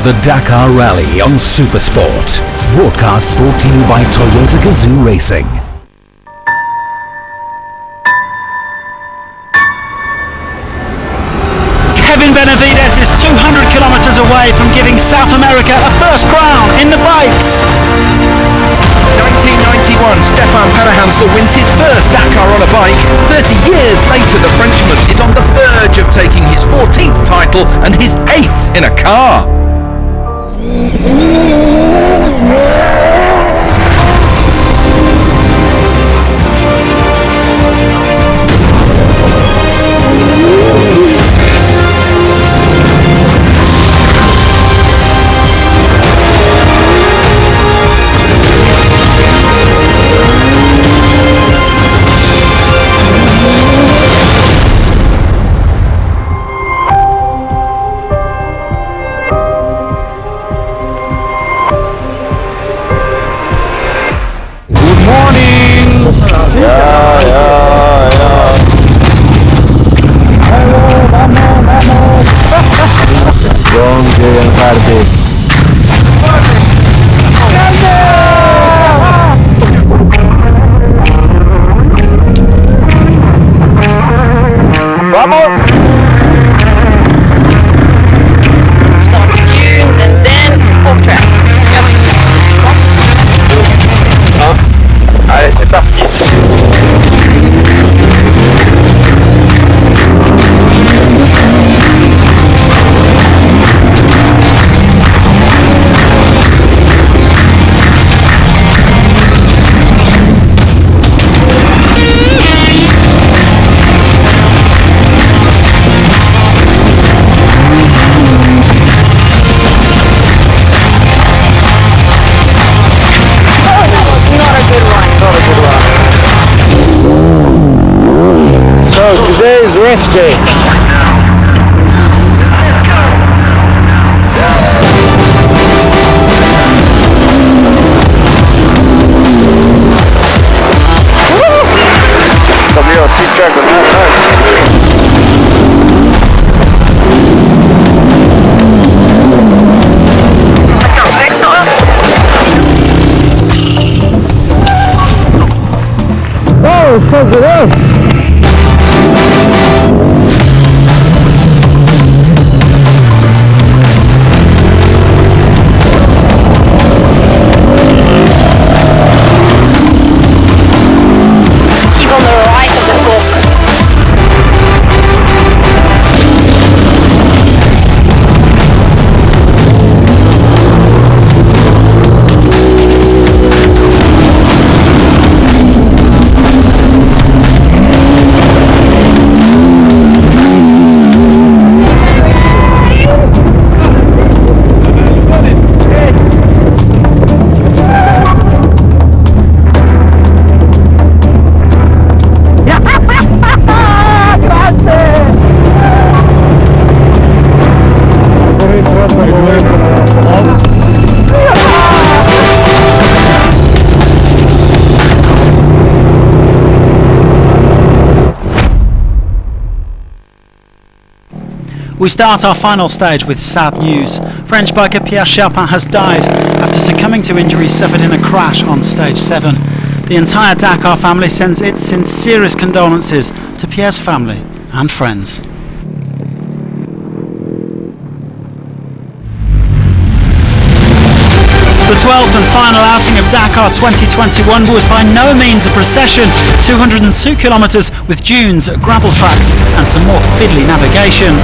the Dakar Rally on Supersport. Broadcast brought to you by Toyota Gazoo Racing. Kevin Benavides is 200 kilometres away from giving South America a first crown in the bikes. 1991, Stefan Panahansel wins his first Dakar on a bike. 30 years later, the Frenchman is on the verge of taking his 14th title and his 8th in a car. Today's rest day. Come here, see track on that. Oh, fuck it up. We start our final stage with sad news. French biker Pierre Chapin has died after succumbing to injuries suffered in a crash on stage 7. The entire Dakar family sends its sincerest condolences to Pierre's family and friends. The 12th and final outing of Dakar 2021 was by no means a procession. 202 kilometres with dunes, gravel tracks and some more fiddly navigation.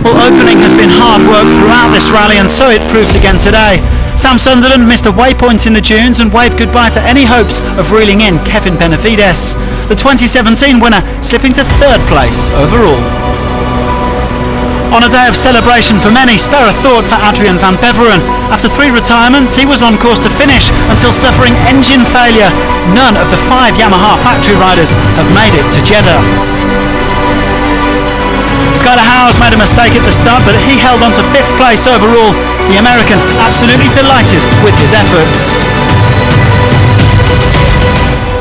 Well, opening has been hard work throughout this rally, and so it proved again today. Sam Sunderland missed a waypoint in the dunes and waved goodbye to any hopes of reeling in Kevin Benavides, the 2017 winner, slipping to 3rd place overall. On a day of celebration for many, spare a thought for Adrian van Beveren. After 3 retirements, he was on course to finish until suffering engine failure. None of the 5 Yamaha factory riders have made it to Jeddah. Skyler Howes made a mistake at the start, but he held on to 5th place overall. The American absolutely delighted with his efforts.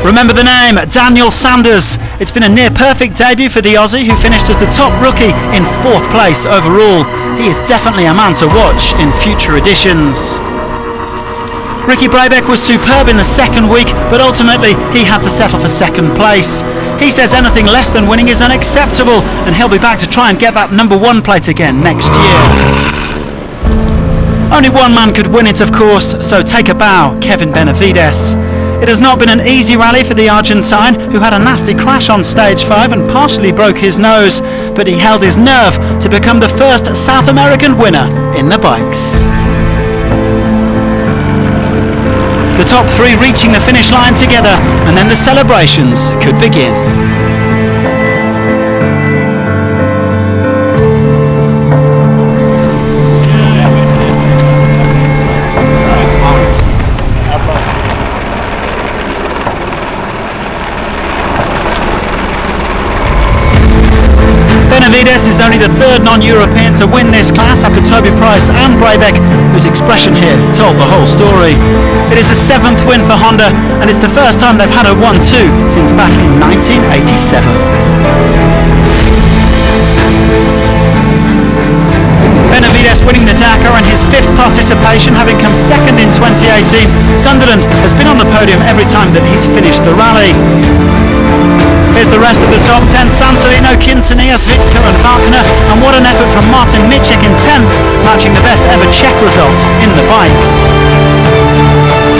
Remember the name, Daniel Sanders. It's been a near-perfect debut for the Aussie, who finished as the top rookie in 4th place overall. He is definitely a man to watch in future editions. Ricky Brabeck was superb in the second week, but ultimately he had to settle for 2nd place. He says anything less than winning is unacceptable, and he'll be back to try and get that number 1 plate again next year. Only one man could win it, of course, so take a bow, Kevin Benavides. It has not been an easy rally for the Argentine, who had a nasty crash on stage 5 and partially broke his nose, but he held his nerve to become the first South American winner in the bikes. The top 3 reaching the finish line together, and then the celebrations could begin. Benavides is only the 3rd non-European to win this class after Toby Price and Brabeck, whose expression here told the whole story. It is the 7th win for Honda, and it's the first time they've had a 1-2 since back in 1987. Benavides winning the Dakar and his 5th participation, having come 2nd in 2018. Sunderland has been on the podium every time that he's finished the rally. Here's the rest of the top 10. Sansolino, Quintanilla, Zwitka and Falconer, and what an effort from Martin Mitchek in 10th, matching the best ever Czech result in the bikes.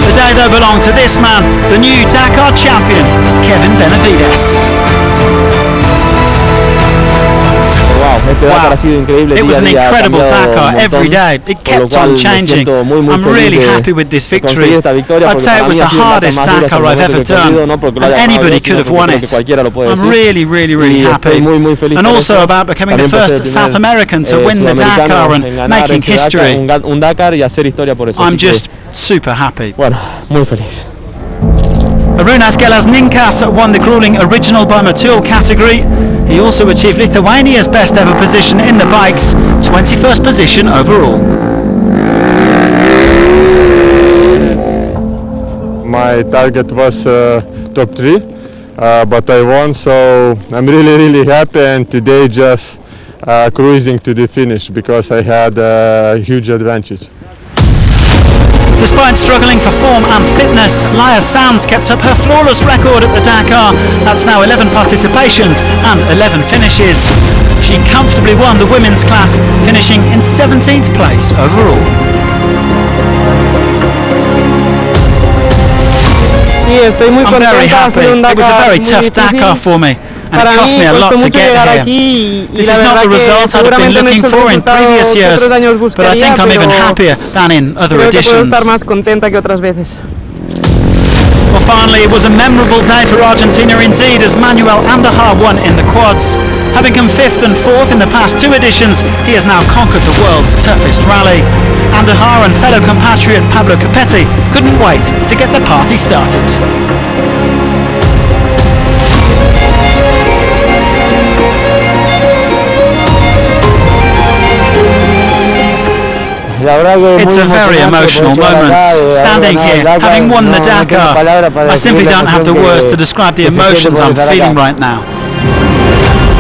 The day though belonged to this man, the new Dakar champion, Kevin Benavides. Wow, it was an incredible Dakar every day. It kept on changing. I'm really happy with this victory. I'd say it was the hardest Dakar I've ever done, and anybody could have won it. I'm really happy. And also about becoming the first South American to win the Dakar and making history. I'm just super happy. Arunas Gelas-Ninkas won the grueling original by Matul category. He also achieved Lithuania's best ever position in the bikes, 21st position overall. My target was top 3, but I won, so I'm really happy, and today just cruising to the finish because I had a huge advantage. Despite struggling for form and fitness, Laya Sands kept up her flawless record at the Dakar. That's now 11 participations and 11 finishes. She comfortably won the women's class, finishing in 17th place overall. I'm very happy. It was a very tough Dakar for me, and it cost me a lot to get here. This is not the result I'd have been looking for in previous years, but I think I'm even happier than in other editions. Well, finally, it was a memorable day for Argentina indeed, as Manuel Andahar won in the quads. Having come 5th and 4th in the past 2 editions, he has now conquered the world's toughest rally. Andahar and fellow compatriot Pablo Capetti couldn't wait to get the party started. It's a very emotional moment, standing here, having won the Dakar. I simply don't have the words to describe the emotions I'm feeling right now.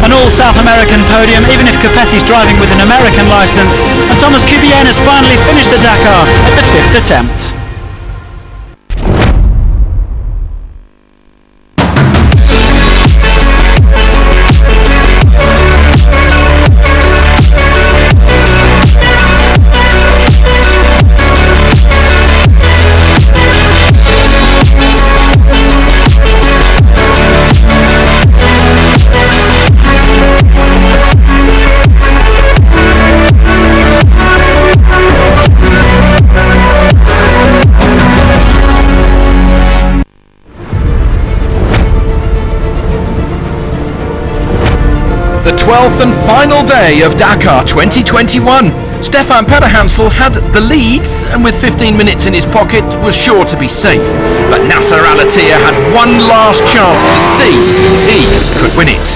An all-South American podium, even if Capetti's driving with an American licence, and Thomas Cubienne has finally finished a Dakar at the 5th attempt. The 12th and final day of Dakar 2021. Stefan Pederhansel had the leads, and with 15 minutes in his pocket was sure to be safe. But Nasser Al-Attiyah had one last chance to see if he could win it.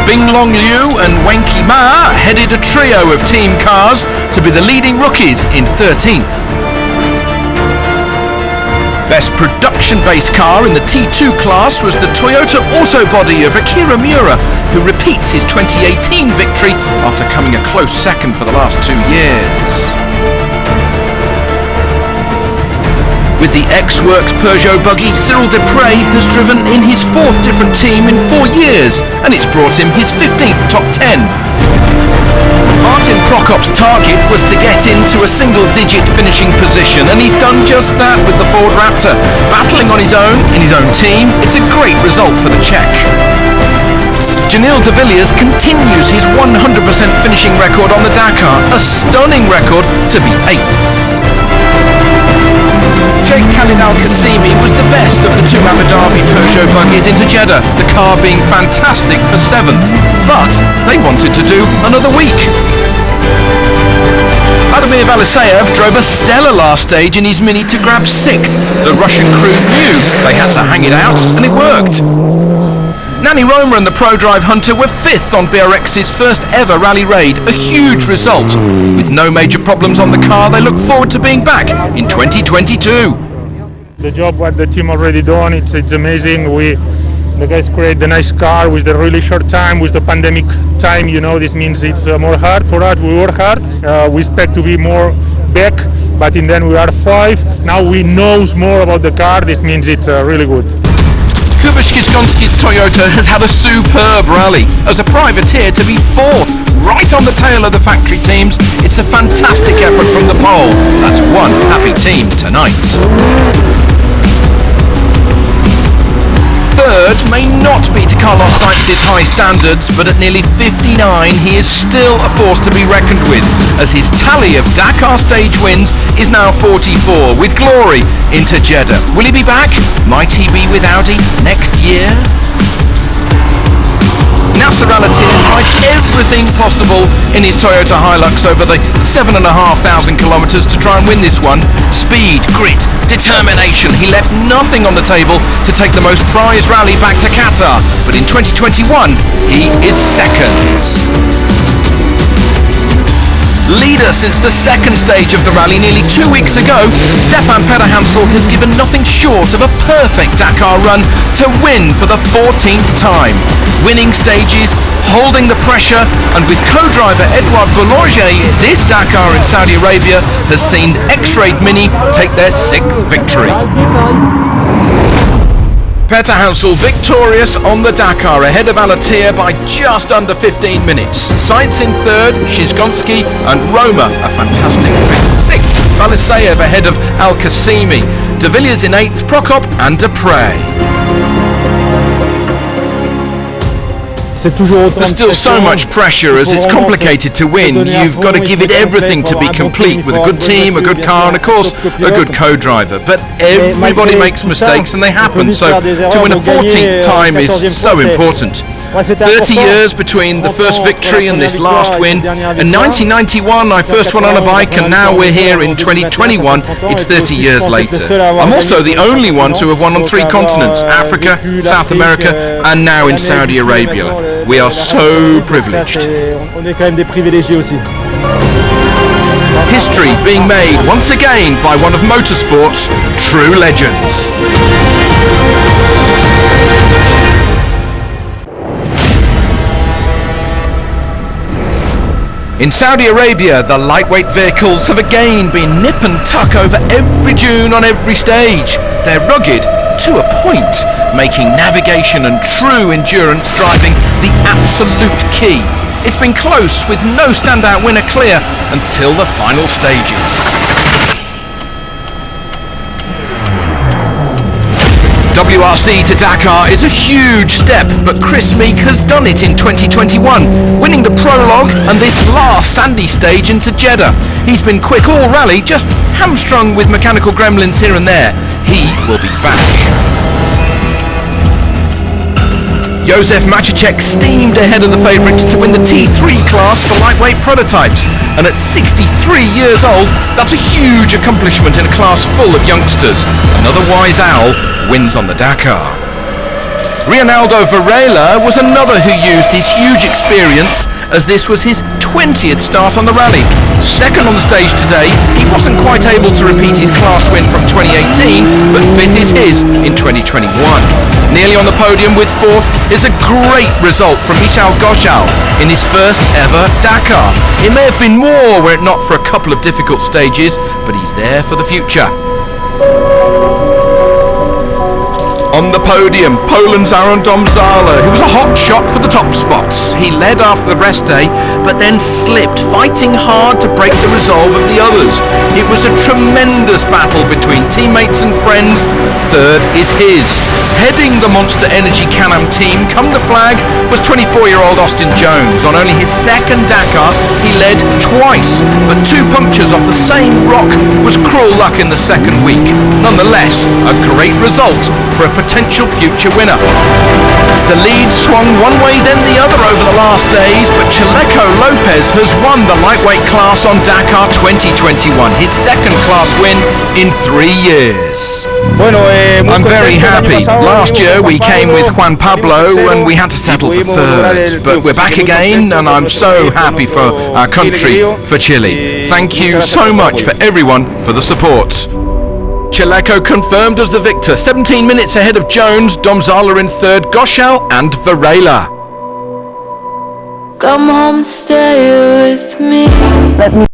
Bing Long Liu and Wenki Ma headed a trio of team cars to be the leading rookies in 13th. Best production-based car in the T2 class was the Toyota Autobody of Akira Miura, who repeats his 2018 victory after coming a close second for the last 2 years. With the ex-Works Peugeot buggy, Cyril Desprez has driven in his 4th different team in 4 years, and it's brought him his 15th top 10. Martin Prokop's target was to get into a single-digit finishing position, and he's done just that with the Ford Raptor. Battling on his own, in his own team, it's a great result for the Czech. Janil de Villiers continues his 100% finishing record on the Dakar, a stunning record to be 8th. Sheikh Khalid Al-Qasimi was the best of the 2 Abu Dhabi Peugeot buggies into Jeddah, the car being fantastic for 7th, but they wanted to do another week. Vladimir Valiseyev drove a stellar last stage in his Mini to grab 6th. The Russian crew knew they had to hang it out, and it worked. Nani Roma and the ProDrive Hunter were 5th on BRX's first ever rally raid, a huge result. With no major problems on the car, they look forward to being back in 2022. The job what the team already done, it's amazing. The guys create the nice car with the really short time, with the pandemic time, you know, this means it's more hard for us. We work hard, we expect to be more back, but in the end we are 5. Now we know more about the car, this means it's really good. Kuba Skizgonski's Toyota has had a superb rally. As a privateer to be 4th, right on the tail of the factory teams, it's a fantastic effort from the pole. That's one happy team tonight. 3rd may not be to Carlos Sainz's high standards, but at nearly 59 he is still a force to be reckoned with, as his tally of Dakar stage wins is now 44, with glory into Jeddah. Will he be back? Might he be with Audi next year? Nasser Al-Attiyah tried everything possible in his Toyota Hilux over the 7,500 kilometres to try and win this one. Speed, grit, determination. He left nothing on the table to take the most prized rally back to Qatar. But in 2021, he is 2nd. Leader since the 2nd stage of the rally nearly 2 weeks ago, Stefan Pederhansel has given nothing short of a perfect Dakar run to win for the 14th time. Winning stages, holding the pressure, and with co-driver Edouard Boulanger, this Dakar in Saudi Arabia has seen X-Raid Mini take their 6th victory. Pederhansel victorious on the Dakar, ahead of Al-Attiyah by just under 15 minutes. Sainz in 3rd, Skizgonski and Roma a fantastic 5th. 6th, Valiseyev ahead of Al-Qasimi. De Villiers in 8th, Prokop and Desprez. There's still so much pressure as it's complicated to win. You've got to give it everything to be complete with a good team, a good car and of course a good co-driver. But everybody makes mistakes and they happen, so to win a 14th time is so important. 30 years between the first victory and this last win. In 1991 I first won on a bike, and now we're here in 2021. It's 30 years later. I'm also the only one to have won on 3 continents: Africa, South America and now in Saudi Arabia. We are so privileged. History being made once again by one of motorsport's true legends. In Saudi Arabia, the lightweight vehicles have again been nip and tuck over every dune on every stage. They're rugged to a point, making navigation and true endurance driving the absolute key. It's been close, with no standout winner clear until the final stages. WRC to Dakar is a huge step, but Chris Meek has done it in 2021, winning the prologue and this last sandy stage into Jeddah. He's been quick all rally, just hamstrung with mechanical gremlins here and there. He will be back. Josef Maciejek steamed ahead of the favourites to win the T3 class for lightweight prototypes, and at 63 years old, that's a huge accomplishment in a class full of youngsters. Another wise owl wins on the Dakar. Ronaldo Varela was another who used his huge experience, as this was his 20th start on the rally. Second on the stage today, he wasn't quite able to repeat his class win from 2018, but fifth is his in 2021. Nearly on the podium with fourth is a great result from Michal Goshal in his first ever Dakar. It may have been more were it not for a couple of difficult stages, but he's there for the future. On the podium, Poland's Aaron Domzala, who was a hot shot for the top spots. He led after the rest day, but then slipped, fighting hard to break the resolve of the others. It was a tremendous battle between teammates and friends. Third is his. Heading the Monster Energy Can-Am team, come the flag, was 24-year-old Austin Jones. On only his second Dakar, he led twice, but 2 punctures off the same rock was cruel luck in the second week. Nonetheless, a great result for a potential future winner. The lead swung one way then the other over the last days, but Chaleco Lopez has won the lightweight class on Dakar 2021, his second class win in 3 years. I'm very happy. Last year we came with Juan Pablo and we had to settle for third, but we're back again and I'm so happy for our country, for Chile. Thank you so much for everyone for the support. Chaleco confirmed as the victor, 17 minutes ahead of Jones, Domzala in third, Goshal and Varela. Come home and stay with me. Let me